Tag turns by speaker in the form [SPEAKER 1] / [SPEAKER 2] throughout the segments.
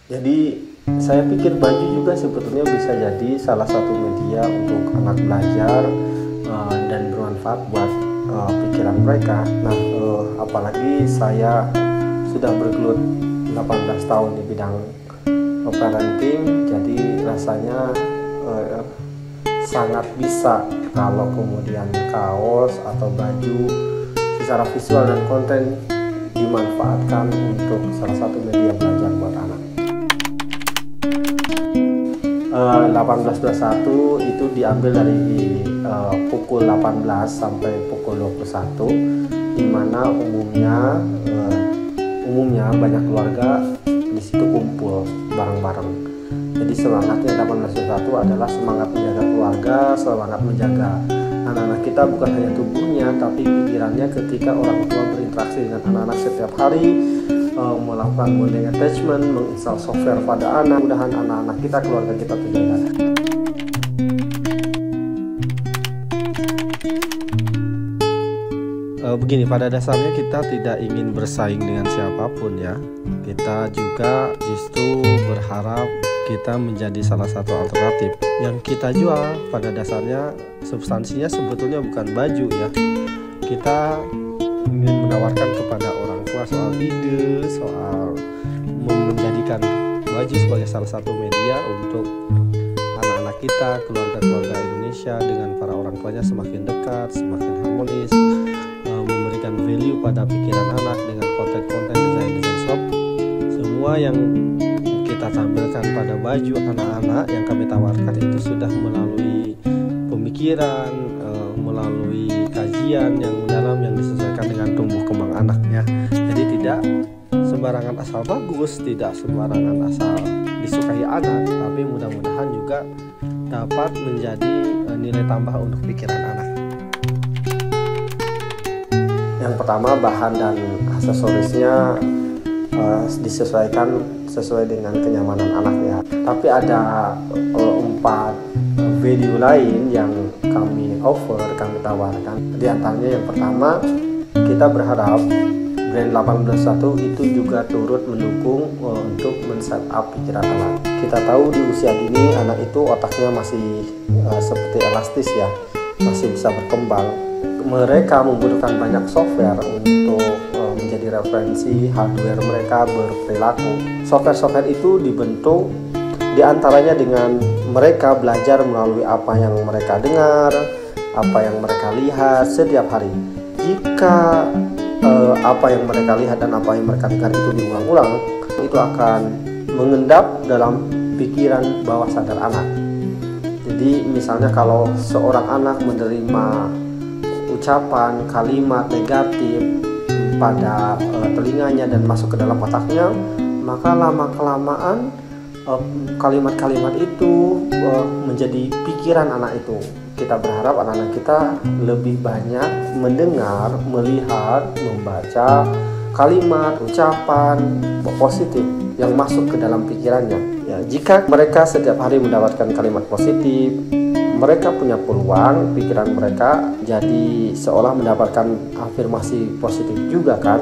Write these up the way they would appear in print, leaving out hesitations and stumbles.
[SPEAKER 1] Jadi saya pikir baju juga sebetulnya bisa jadi salah satu media untuk anak belajar dan bermanfaat buat pikiran mereka. Nah, apalagi saya sudah bergelut 18 tahun di bidang parenting, jadi rasanya sangat bisa kalau kemudian kaos atau baju secara visual dan konten dimanfaatkan untuk salah satu media belajar buat anak. 1821 itu diambil dari pukul 18 sampai pukul 21, di mana umumnya banyak keluarga di situ kumpul bareng-bareng. Jadi semangatnya 1821 adalah semangat menjaga keluarga, semangat menjaga anak-anak kita, bukan hanya tubuhnya tapi pikirannya ketika orang tua berinteraksi dengan anak-anak setiap hari, melakukan bonding attachment, menginstal software pada anak. Mudahan anak-anak kita, keluarga kita terjaga. Begini, pada dasarnya kita tidak ingin bersaing dengan siapapun ya. Kita juga justru berharap kita menjadi salah satu alternatif. Yang kita jual pada dasarnya substansinya sebetulnya bukan baju ya. Kita ingin menawarkan kepada orang tua soal ide, soal menjadikan baju sebagai salah satu media untuk anak-anak kita, keluarga-keluarga Indonesia dengan para orang tuanya semakin dekat, semakin harmonis, memberikan value pada pikiran anak dengan konten-konten desain-desain shop. Semua yang kita tampilkan pada baju anak-anak yang kami tawarkan itu sudah melalui pemikiran, melalui kajian yang mendalam yang disesuaikan dengan tumbuh kembang anaknya. Jadi tidak sembarangan asal bagus, tidak sembarangan asal disukai anak, tapi mudah-mudahan juga dapat menjadi nilai tambah untuk pikiran anak. Yang pertama, bahan dan aksesorisnya disesuaikan sesuai dengan kenyamanan anaknya. Tapi ada 4 value lain yang kami tawarkan. Di antaranya yang pertama, kita berharap brand 1821 itu juga turut mendukung untuk men-setup pikiran anak. Kita tahu di usia dini anak itu otaknya masih seperti elastis ya, masih bisa berkembang. Mereka membutuhkan banyak software untuk menjadi referensi hardware mereka berperilaku. Software-software itu dibentuk diantaranya dengan mereka belajar melalui apa yang mereka dengar, apa yang mereka lihat setiap hari. Jika apa yang mereka lihat dan apa yang mereka dengar itu diulang-ulang, itu akan mengendap dalam pikiran bawah sadar anak. Jadi misalnya kalau seorang anak menerima ucapan, kalimat negatif pada telinganya dan masuk ke dalam otaknya, maka lama-kelamaan kalimat-kalimat itu menjadi pikiran anak itu. Kita berharap anak-anak kita lebih banyak mendengar, melihat, membaca kalimat, ucapan positif yang masuk ke dalam pikirannya. Ya, jika mereka setiap hari mendapatkan kalimat positif, mereka punya peluang pikiran mereka jadi seolah mendapatkan afirmasi positif juga kan.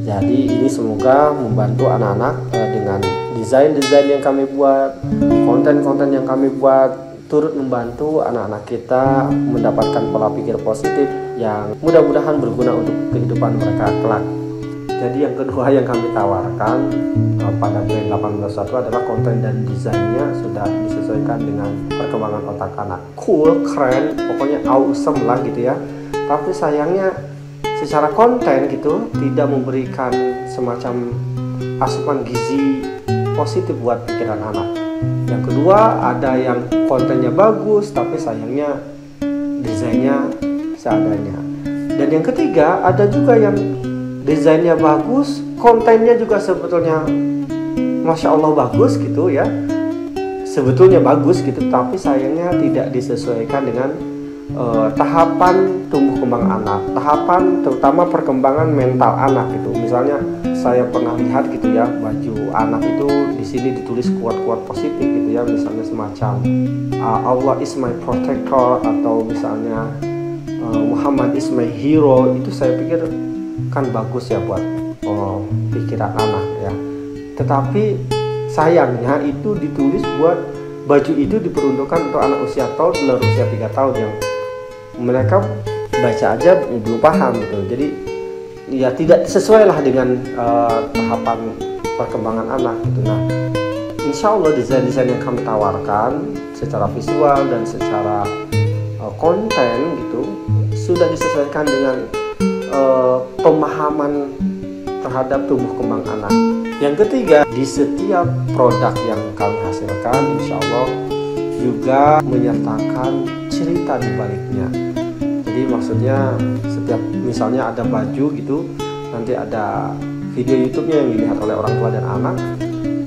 [SPEAKER 1] Jadi ini semoga membantu anak-anak dengan desain-desain yang kami buat, konten-konten yang kami buat, turut membantu anak-anak kita mendapatkan pola pikir positif yang mudah-mudahan berguna untuk kehidupan mereka kelak. Jadi yang kedua yang kami tawarkan pada brand 1821 adalah konten dan desainnya sudah disesuaikan dengan perkembangan otak anak. Cool, keren, pokoknya awesome lah gitu ya. Tapi sayangnya secara konten gitu tidak memberikan semacam asupan gizi positif buat pikiran anak. Yang kedua, ada yang kontennya bagus tapi sayangnya desainnya seadanya. Dan yang ketiga, ada juga yang desainnya bagus, kontennya juga sebetulnya Masya Allah bagus gitu ya, sebetulnya bagus gitu, tapi sayangnya tidak disesuaikan dengan tahapan tumbuh kembang anak, tahapan terutama perkembangan mental anak gitu. Misalnya saya pernah lihat gitu ya, baju anak itu di sini ditulis quote-quote positif gitu ya, misalnya semacam Allah is my protector, atau misalnya Muhammad is my hero. Itu saya pikir kan bagus ya buat pikiran anak ya. Tetapi sayangnya itu ditulis buat baju itu diperuntukkan untuk anak usia tahun, luar usia 3 tahun yang mereka baca aja belum paham gitu. Jadi ya tidak sesuai lah dengan tahapan perkembangan anak gitu. Nah, insya Allah desain-desain yang kami tawarkan secara visual dan secara konten gitu sudah disesuaikan dengan pemahaman terhadap tumbuh kembang anak. Yang ketiga, di setiap produk yang kami hasilkan insya Allah juga menyertakan cerita di baliknya. Jadi maksudnya setiap misalnya ada baju gitu, nanti ada video YouTube-nya yang dilihat oleh orang tua dan anak,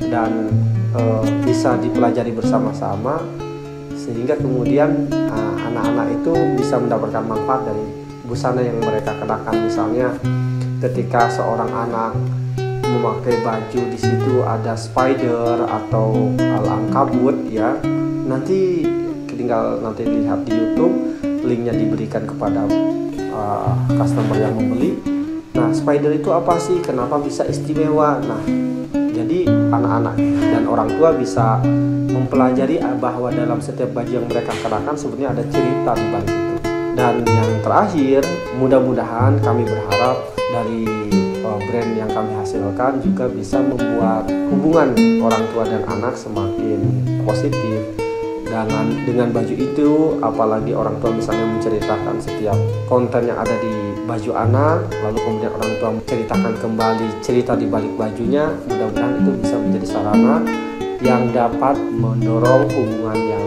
[SPEAKER 1] dan bisa dipelajari bersama-sama sehingga kemudian anak-anak itu bisa mendapatkan manfaat dari busana yang mereka kenakan. Misalnya ketika seorang anak memakai baju di situ ada spider atau al-ankabut ya, nanti tinggal nanti dilihat di YouTube, linknya diberikan kepada customer yang membeli. Nah, spider itu apa sih? Kenapa bisa istimewa? Nah, jadi anak-anak dan orang tua bisa mempelajari bahwa dalam setiap baju yang mereka kenakan sebenarnya ada cerita di balik itu. Dan yang terakhir, mudah-mudahan kami berharap dari brand yang kami hasilkan juga bisa membuat hubungan orang tua dan anak semakin positif. Dengan baju itu, apalagi orang tua misalnya menceritakan setiap konten yang ada di baju anak, lalu kemudian orang tua menceritakan kembali cerita di balik bajunya, mudah-mudahan itu bisa menjadi sarana yang dapat mendorong hubungan yang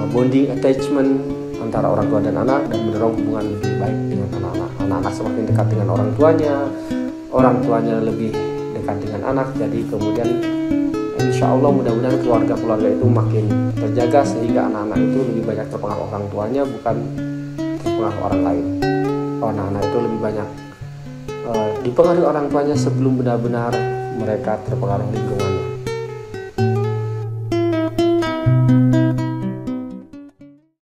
[SPEAKER 1] bonding attachment antara orang tua dan anak, dan mendorong hubungan lebih baik dengan anak-anak. Anak-anak semakin dekat dengan orang tuanya lebih dekat dengan anak, jadi kemudian insya Allah mudah-mudahan keluarga-keluarga itu makin terjaga sehingga anak-anak itu lebih banyak terpengaruh orang tuanya, bukan terpengaruh orang lain. Anak-anak itu lebih banyak dipengaruhi orang tuanya sebelum benar-benar mereka terpengaruh lingkungannya.